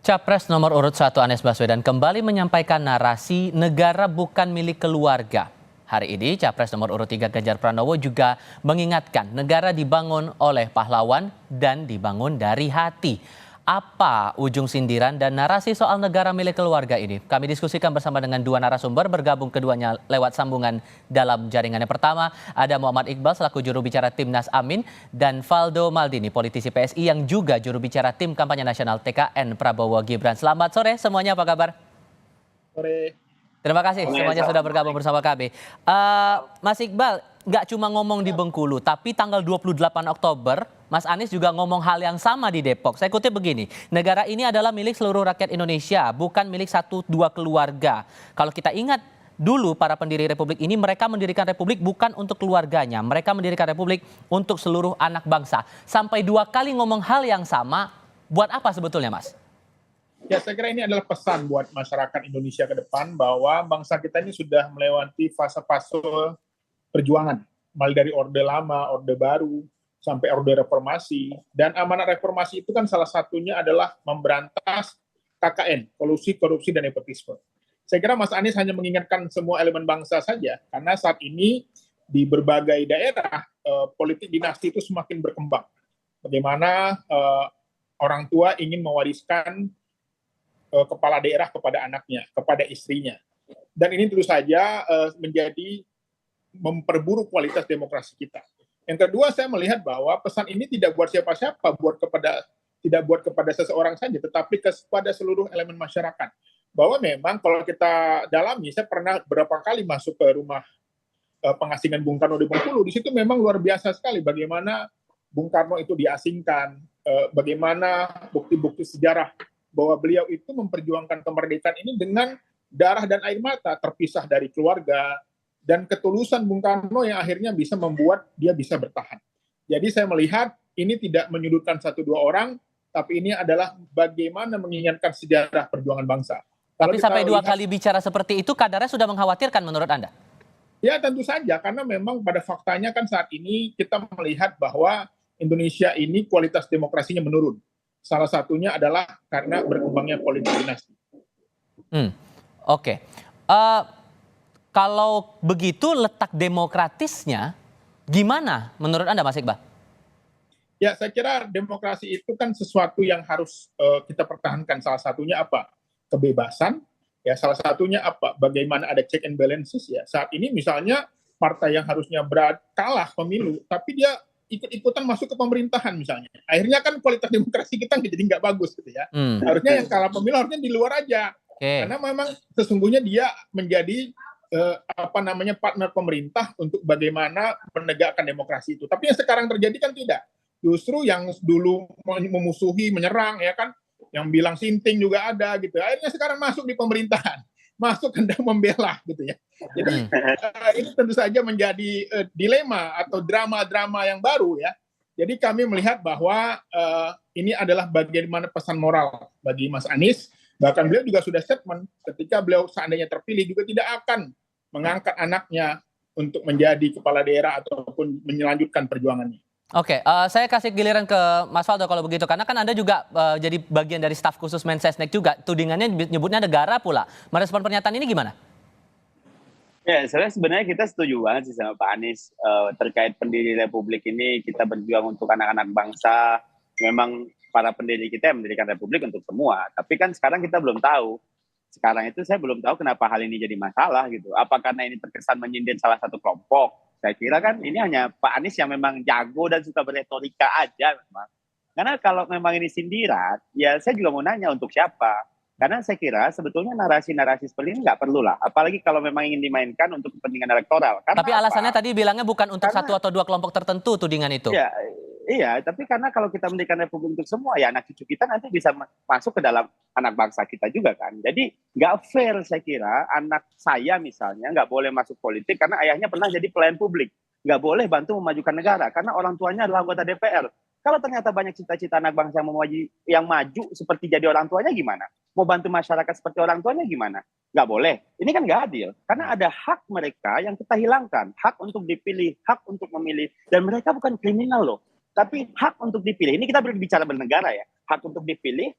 Capres nomor urut 1 Anies Baswedan kembali menyampaikan narasi negara bukan milik keluarga. Hari ini Capres nomor urut 3 Ganjar Pranowo juga mengingatkan negara dibangun oleh pahlawan dan dibangun dari hati. Apa ujung sindiran dan narasi soal negara milik keluarga ini? Kami diskusikan bersama dengan dua narasumber, bergabung keduanya lewat sambungan dalam jaringan. Yang pertama ada Muhammad Iqbal selaku juru bicara Timnas Amin dan Valdo Maldini politisi PSI yang juga juru bicara tim kampanye nasional TKN Prabowo Gibran. Selamat sore semuanya, apa kabar? Sore. Terima kasih semuanya sudah bergabung bersama kami. Mas Iqbal, nggak cuma ngomong di Bengkulu, tapi tanggal 28 Oktober, Mas Anies juga ngomong hal yang sama di Depok. Saya kutip begini, negara ini adalah milik seluruh rakyat Indonesia, bukan milik 1-2 keluarga. Kalau kita ingat dulu para pendiri republik ini, mereka mendirikan republik bukan untuk keluarganya, mereka mendirikan republik untuk seluruh anak bangsa. Sampai 2 kali ngomong hal yang sama, buat apa sebetulnya, Mas? Ya, saya kira ini adalah pesan buat masyarakat Indonesia ke depan bahwa bangsa kita ini sudah melewati fase-fase perjuangan, mulai dari Orde Lama, Orde Baru, sampai Orde Reformasi. Dan amanat reformasi itu kan salah satunya adalah memberantas KKN, kolusi, korupsi, dan nepotisme. Saya kira Mas Anies hanya mengingatkan semua elemen bangsa saja, karena saat ini di berbagai daerah, politik dinasti itu semakin berkembang. Bagaimana orang tua ingin mewariskan kepala daerah kepada anaknya, kepada istrinya. Dan ini tentu saja menjadi memperburuk kualitas demokrasi kita. Yang kedua, saya melihat bahwa pesan ini tidak buat siapa-siapa, tidak buat kepada seseorang saja, tetapi kepada seluruh elemen masyarakat. Bahwa memang kalau kita dalami, saya pernah beberapa kali masuk ke rumah pengasingan Bung Karno di Bengkulu, di situ memang luar biasa sekali bagaimana Bung Karno itu diasingkan, bagaimana bukti-bukti sejarah bahwa beliau itu memperjuangkan kemerdekaan ini dengan darah dan air mata, terpisah dari keluarga, dan ketulusan Bung Karno yang akhirnya bisa membuat dia bisa bertahan. Jadi saya melihat ini tidak menyudutkan 1-2 orang, tapi ini adalah bagaimana mengingatkan sejarah perjuangan bangsa. Tapi sampai 2 kali bicara seperti itu, kadarnya sudah mengkhawatirkan menurut Anda? Ya tentu saja, karena memang pada faktanya kan saat ini kita melihat bahwa Indonesia ini kualitas demokrasinya menurun. Salah satunya adalah karena berkembangnya politik dinasti. Oke. Kalau begitu letak demokratisnya gimana menurut Anda, Mas Iqbal? Ya, saya kira demokrasi itu kan sesuatu yang harus kita pertahankan. Salah satunya apa? Kebebasan. Ya, salah satunya apa? Bagaimana ada check and balances ya. Saat ini misalnya partai yang harusnya kalah pemilu, tapi dia ikut-ikutan masuk ke pemerintahan misalnya. Akhirnya kan kualitas demokrasi kita jadi nggak bagus gitu ya. Harusnya yang kalah pemilu harusnya di luar aja. Karena memang sesungguhnya dia menjadi partner pemerintah untuk bagaimana menegakkan demokrasi itu. Tapi yang sekarang terjadi kan tidak. Justru yang dulu memusuhi, menyerang ya kan, yang bilang sinting juga ada gitu. Akhirnya sekarang masuk di pemerintahan, masuk hendak membela gitu ya. Jadi ini tentu saja menjadi dilema atau drama-drama yang baru ya. Jadi kami melihat bahwa ini adalah bagaimana pesan moral bagi Mas Anies. Bahkan beliau juga sudah statement ketika beliau seandainya terpilih juga tidak akan mengangkat anaknya untuk menjadi kepala daerah ataupun melanjutkan perjuangannya. Oke, saya kasih giliran ke Mas Valdo kalau begitu, karena kan Anda juga jadi bagian dari staf khusus Mensesnek juga, tudingannya nyebutnya negara pula. Merespon pernyataan ini gimana? Ya, sebenarnya kita setuju banget sih sama Pak Anies terkait pendiri republik ini, kita berjuang untuk anak-anak bangsa. Memang para pendiri kita yang mendirikan republik untuk semua, tapi kan sekarang kita belum tahu. Sekarang itu saya belum tahu kenapa hal ini jadi masalah gitu. Apa karena ini terkesan menyindir salah satu kelompok? Saya kira kan ini hanya Pak Anies yang memang jago dan suka berretorika aja memang. Karena kalau memang ini sindiran, ya saya juga mau nanya untuk siapa. Karena saya kira sebetulnya narasi-narasi seperti ini nggak perlu lah. Apalagi kalau memang ingin dimainkan untuk kepentingan elektoral. Karena tapi alasannya tadi bilangnya bukan untuk 1 atau 2 kelompok tertentu tudingan itu. Ya, iya, tapi karena kalau kita mendirikan republik untuk semua, ya anak cucu kita nanti bisa masuk ke dalam anak bangsa kita juga kan. Jadi nggak fair saya kira anak saya misalnya nggak boleh masuk politik karena ayahnya pernah jadi pelayan publik. Nggak boleh bantu memajukan negara karena orang tuanya adalah anggota DPR. Kalau ternyata banyak cita-cita anak bangsa yang maju seperti jadi orang tuanya gimana? Mau bantu masyarakat seperti orang tuanya gimana? Nggak boleh. Ini kan nggak adil. Karena ada hak mereka yang kita hilangkan. Hak untuk dipilih, hak untuk memilih. Dan mereka bukan kriminal loh. Tapi hak untuk dipilih. Ini kita berbicara bernegara ya. Hak untuk dipilih,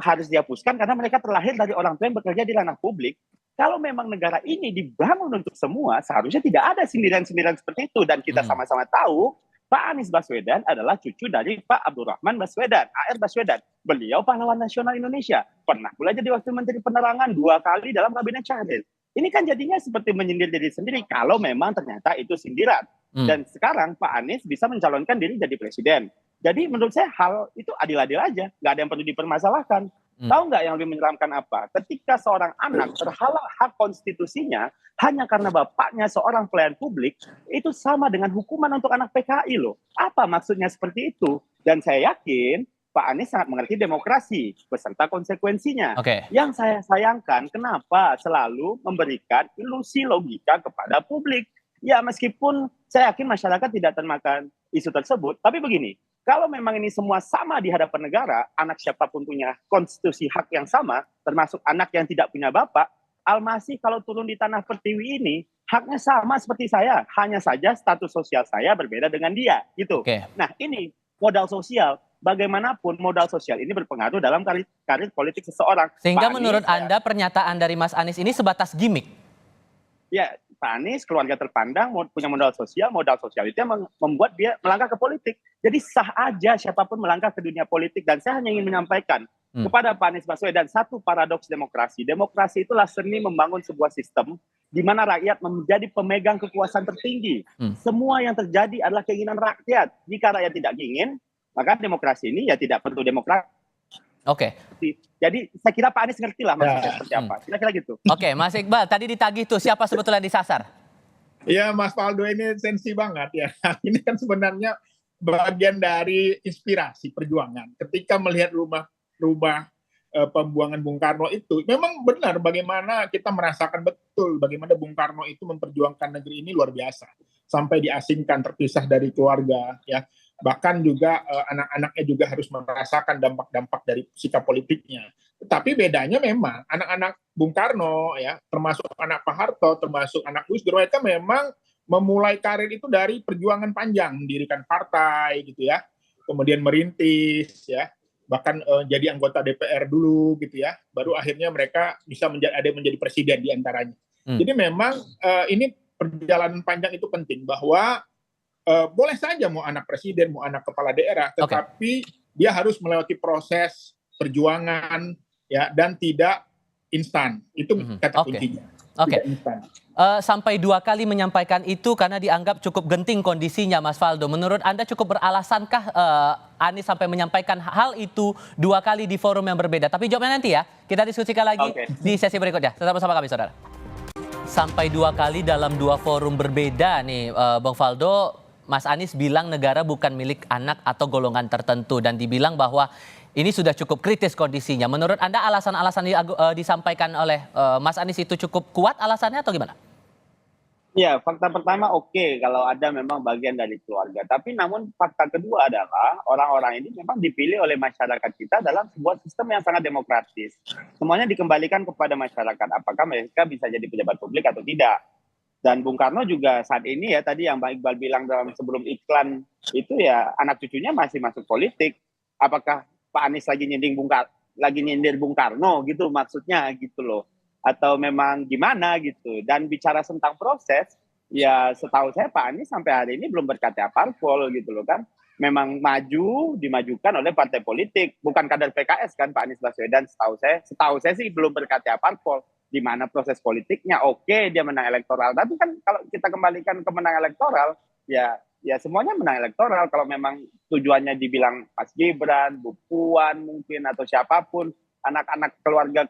harus dihapuskan karena mereka terlahir dari orang tua yang bekerja di ranah publik. Kalau memang negara ini dibangun untuk semua, seharusnya tidak ada sindiran-sindiran seperti itu. Dan kita sama-sama tahu, Pak Anies Baswedan adalah cucu dari Pak Abdurrahman Baswedan, AR Baswedan. Beliau pahlawan nasional Indonesia. Pernah pula jadi Wakil Menteri Penerangan 2 kali dalam Kabinet Syahrir. Ini kan jadinya seperti menyindir diri sendiri kalau memang ternyata itu sindiran. Dan sekarang Pak Anies bisa mencalonkan diri jadi presiden. Jadi menurut saya hal itu adil-adil aja. Nggak ada yang perlu dipermasalahkan. Tahu nggak yang lebih menyeramkan apa? Ketika seorang anak terhalang hak konstitusinya hanya karena bapaknya seorang pelayan publik, itu sama dengan hukuman untuk anak PKI loh. Apa maksudnya seperti itu? Dan saya yakin Pak Anies sangat mengerti demokrasi beserta konsekuensinya. Yang saya sayangkan kenapa selalu memberikan ilusi logika kepada publik. Ya meskipun saya yakin masyarakat tidak termakan isu tersebut, tapi begini, kalau memang ini semua sama di hadapan negara, anak siapapun punya konstitusi hak yang sama, termasuk anak yang tidak punya bapak, Almasih kalau turun di tanah pertiwi ini, haknya sama seperti saya, hanya saja status sosial saya berbeda dengan dia, gitu. Nah ini modal sosial, bagaimanapun modal sosial ini berpengaruh dalam karir politik seseorang. Sehingga menurut Anda pernyataan dari Mas Anies ini sebatas gimmick? Ya, Pak Anies keluarga terpandang, punya modal sosial itu yang membuat dia melangkah ke politik. Jadi sah aja siapapun melangkah ke dunia politik. Dan saya hanya ingin menyampaikan kepada Pak Anies Baswedan satu paradoks demokrasi. Demokrasi itulah seni membangun sebuah sistem di mana rakyat menjadi pemegang kekuasaan tertinggi. Semua yang terjadi adalah keinginan rakyat. Jika rakyat tidak ingin, maka demokrasi ini ya tidak perlu demokrasi. Jadi saya kira Pak Anies ngerti lah maksudnya seperti apa. Kira-kira gitu. Mas Iqbal, tadi ditagih tuh siapa sebetulnya disasar? Iya, Mas Faldo ini sensi banget ya. Ini kan sebenarnya bagian dari inspirasi perjuangan. Ketika melihat rumah pembuangan Bung Karno itu, memang benar bagaimana kita merasakan betul bagaimana Bung Karno itu memperjuangkan negeri ini luar biasa. Sampai diasingkan, terpisah dari keluarga, ya. Bahkan juga anak-anaknya juga harus merasakan dampak-dampak dari sikap politiknya. Tetapi bedanya memang anak-anak Bung Karno, ya, termasuk anak Pak Harto, termasuk anak Gus Dur, mereka memang memulai karir itu dari perjuangan panjang, mendirikan partai, gitu ya, kemudian merintis, ya, bahkan jadi anggota DPR dulu, gitu ya, baru akhirnya mereka bisa menjadi presiden di antaranya. Jadi memang ini perjalanan panjang itu penting bahwa boleh saja mau anak presiden, mau anak kepala daerah, tetapi dia harus melewati proses perjuangan, ya, dan tidak instan. Itu kata kuncinya. Sampai 2 kali menyampaikan itu karena dianggap cukup genting kondisinya, Mas Faldo. Menurut Anda cukup beralasankah Anies sampai menyampaikan hal itu 2 kali di forum yang berbeda? Tapi jawabnya nanti ya. Kita diskusikan lagi di sesi berikutnya. Tetap bersama kami, saudara. Sampai 2 kali dalam 2 forum berbeda nih, Bang Faldo. Mas Anies bilang negara bukan milik anak atau golongan tertentu dan dibilang bahwa ini sudah cukup kritis kondisinya. Menurut Anda alasan-alasan disampaikan oleh Mas Anies itu cukup kuat alasannya atau gimana? Ya, fakta pertama kalau ada memang bagian dari keluarga. Tapi namun fakta kedua adalah orang-orang ini memang dipilih oleh masyarakat kita dalam sebuah sistem yang sangat demokratis. Semuanya dikembalikan kepada masyarakat. Apakah mereka bisa jadi pejabat publik atau tidak. Dan Bung Karno juga saat ini ya tadi yang Bang Iqbal bilang dalam sebelum iklan itu ya anak cucunya masih masuk politik. Apakah Pak Anies lagi nyindir Bung Karno gitu maksudnya gitu loh. Atau memang gimana gitu. Dan bicara tentang proses ya setahu saya Pak Anies sampai hari ini belum berKTA parpol gitu loh kan. Memang dimajukan oleh partai politik. Bukan kader PKS kan Pak Anies Baswedan setahu saya sih belum berKTA parpol. Di mana proses politiknya dia menang elektoral, tapi kan kalau kita kembalikan ke menang elektoral ya semuanya menang elektoral. Kalau memang tujuannya dibilang Mas Gibran, Bu Puan mungkin atau siapapun anak-anak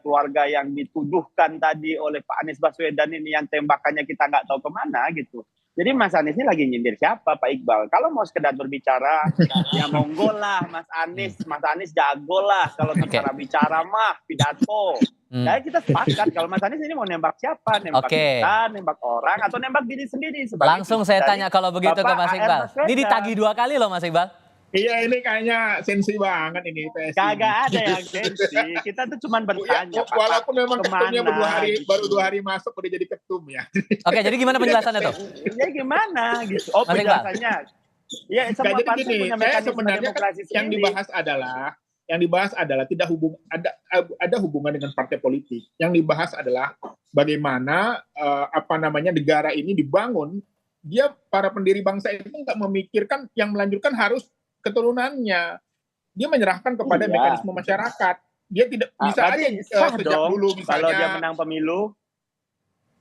keluarga yang dituduhkan tadi oleh Pak Anies Baswedan ini yang tembakannya kita nggak tahu kemana gitu. Jadi Mas Anies ini lagi nyindir siapa Pak Iqbal? Kalau mau sekedar berbicara ya monggo lah Mas Anies jago lah kalau bicara mah pidato. Nah kita sepakat kalau Mas Anies ini mau nembak siapa? Nembak kita, nembak orang atau nembak diri sendiri. Langsung saya tanya kalau begitu ke Mas Iqbal. Ini ditagih 2 kali loh Mas Iqbal. Iya ini kayaknya sensi banget ini PSI. Kagak ada yang sensi. Kita tuh cuma bertanya. Walaupun memang ketumnya baru 2 hari masuk udah jadi ketum ya. Jadi gimana penjelasannya tuh? Ya gimana gitu. Penjelasannya. Ya semua partai punya mekanisme demokrasi sendiri. Yang dibahas adalah Yang dibahas adalah ada hubungan dengan partai politik. Yang dibahas adalah bagaimana negara ini dibangun. Dia para pendiri bangsa itu nggak memikirkan yang melanjutkan harus keturunannya. Dia menyerahkan kepada mekanisme masyarakat. Dia tidak bisa aja sejak dulu misalnya. Kalau dia menang pemilu,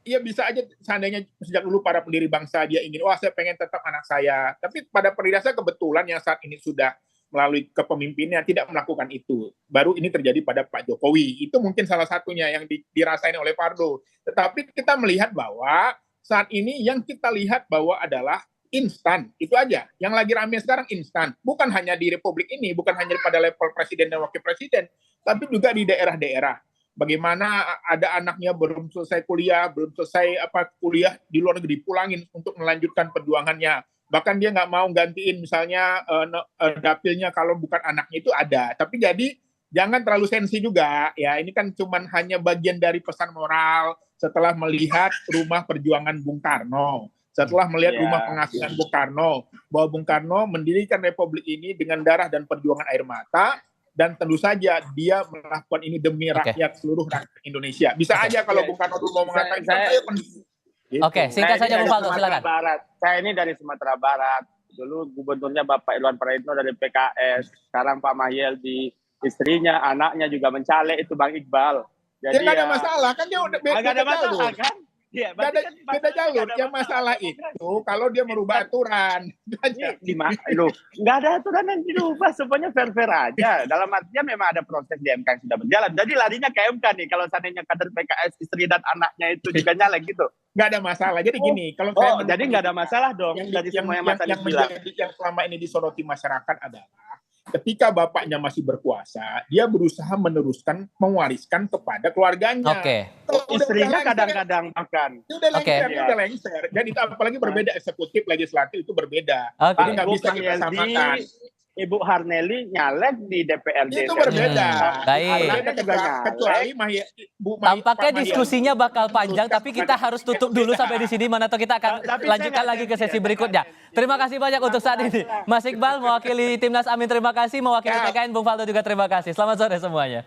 iya bisa aja seandainya sejak dulu para pendiri bangsa dia ingin, saya pengen tetap anak saya. Tapi pada pendiri bangsa kebetulan yang saat ini sudah melalui kepemimpinannya tidak melakukan itu. Baru ini terjadi pada Pak Jokowi. Itu mungkin salah satunya yang dirasain oleh Pardo. Tetapi kita melihat bahwa saat ini yang kita lihat bahwa adalah instan. Itu aja. Yang lagi rame sekarang instan. Bukan hanya di Republik ini, bukan hanya pada level presiden dan wakil presiden, tapi juga di daerah-daerah. Bagaimana ada anaknya belum selesai kuliah, belum selesai kuliah di luar negeri, pulangin untuk melanjutkan perjuangannya. Bahkan dia nggak mau gantiin misalnya dapilnya kalau bukan anaknya itu ada. Tapi jadi jangan terlalu sensi juga. Ya ini kan cuman hanya bagian dari pesan moral setelah melihat rumah perjuangan Bung Karno. Setelah melihat rumah pengasihan Bung Karno. Bahwa Bung Karno mendirikan Republik ini dengan darah dan perjuangan air mata. Dan tentu saja dia melakukan ini demi rakyat seluruh rakyat Indonesia. Bisa aja kalau Bung Karno dulu mau mengatakan gitu. Oke, singkat saja Bung Faldo, silakan. Saya ini dari Sumatera Barat. Dulu gubernurnya Bapak Irwan Prayitno dari PKS. Sekarang Pak Mahyeldi, istrinya, anaknya juga mencalek itu Bang Iqbal. Jadi nggak ada masalah, kan dia udah nggak ada masalah kan? Ya, beda jalur. Yang masalah itu kalau dia merubah aturan. Nggak ada aturan yang dirubah, semuanya fair-fair aja. Dalam artinya memang ada proses di MK yang sudah berjalan. Jadi larinya ke MK nih, kalau seandainya kader PKS, istri dan anaknya itu juga nyalek gitu. Nggak ada masalah. Jadi gini, kalau jadi nggak ada masalah dong. Yang selama ini disoroti masyarakat adalah ketika bapaknya masih berkuasa, dia berusaha mewariskan kepada keluarganya. Istrinya kadang-kadang makan. Itu udah lengser. Dan itu apalagi berbeda eksekutif, legislatif itu berbeda. Jadi nggak bisa kita samakan. Ibu Harneli nyalek di DPRD. Itu berbeda. Baik. Kecuali tampaknya diskusinya bakal panjang, tapi kita harus tutup dulu sampai di sini. Mana tahu kita akan lanjutkan lagi ke sesi berikutnya. Terima kasih banyak untuk saat ini. Mas Iqbal mewakili Timnas Amin, terima kasih. Mewakili TKN Bung Faldo juga terima kasih. Selamat sore semuanya.